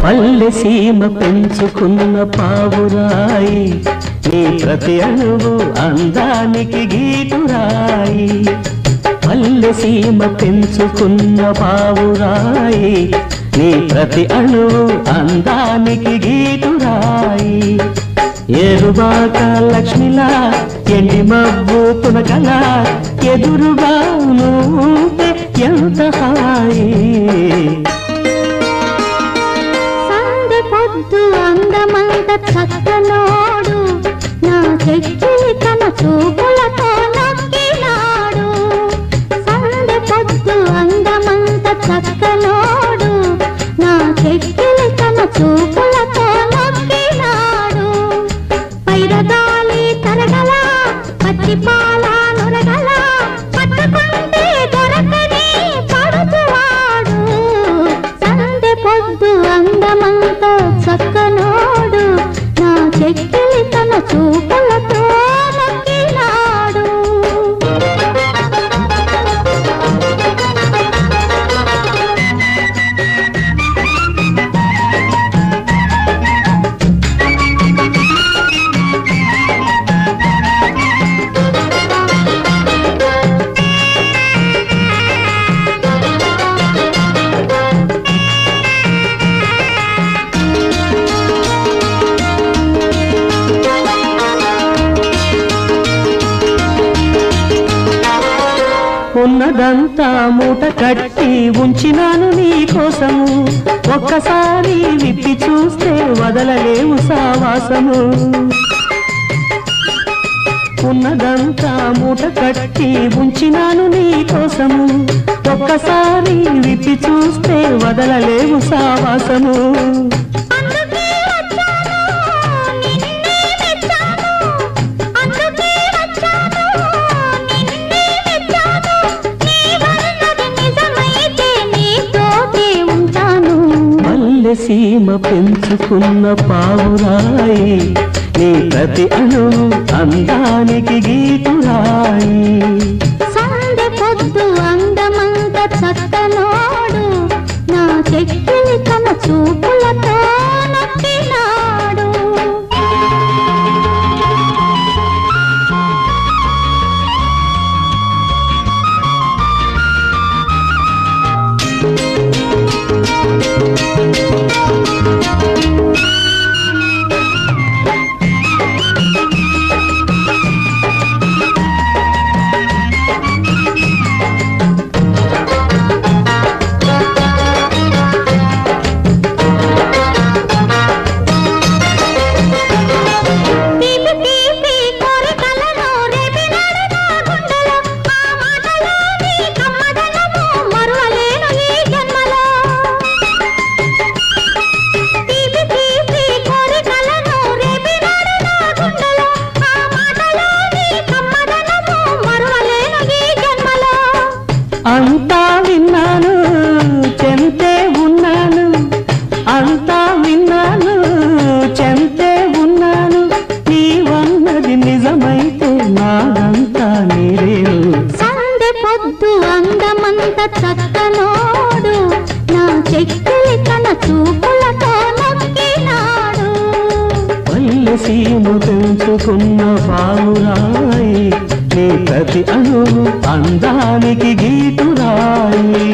పల్లె సీమ పెంచుకున్న పావురాయి నీ ప్రతి అణువు అందానికి గీటురాయి పల్లె సీమ పెంచుకున్న పావురాయి నీ ప్రతి అణువు అందానికి గీటురాయి ఏరువాక లక్ష్మిలా ఎండి మబ్బు తునకలా ఎదురుగా నువ్వే ఎంత హాయి పొద్దు అందమంత చక్కనోడు నా చెక్కిలి తన చూపులతో నొక్కినాడు సందె పొద్దు అందమంత చక్కనోడు నా చెక్కిలి తన చూపులతో నొక్కినాడు పైరగాలి తరగల పచ్చి పాల నొరగల పట్టుకుంటే దొరకని పడుతువాడు సందె పొద్దు అందమంత చక్కనోడు నా చెక్కిలి తన చూపులతో నొక్కినాడు ఉన్నదంతా మూట కట్టి ఉంచినాను నీ కోసము ఒక్కసారి విప్పి చూస్తే వదలలేవు సావాసము ఉన్నదంతా మూట కట్టి ఉంచినాను నీ కోసము ఒక్కసారి విప్పి చూస్తే వదలలేవు సావాసము సీమ పెంచుకున్న పావురాయి నీ ప్రతి అణువు అందానికి గీటురాయి సందె పొద్దు అందమంత చక్కనోడు నా చెక్కిలి తన చూపులతో నొక్కినాడు అంతా విన్నాను చెంతే ఉన్నాను అంతా విన్నాను చెంతే ఉన్నాను నీవన్నది నిజమైతే నాదంతా నీరేను సందె పొద్దు అందమంత చక్కనోడు నా చెక్కిలి తన చూపులతో నొక్కినాడు పల్లె సీమ పెంచుకున్న పావురాయి నీ ప్రతి అణువు అందానికి గీటురాయి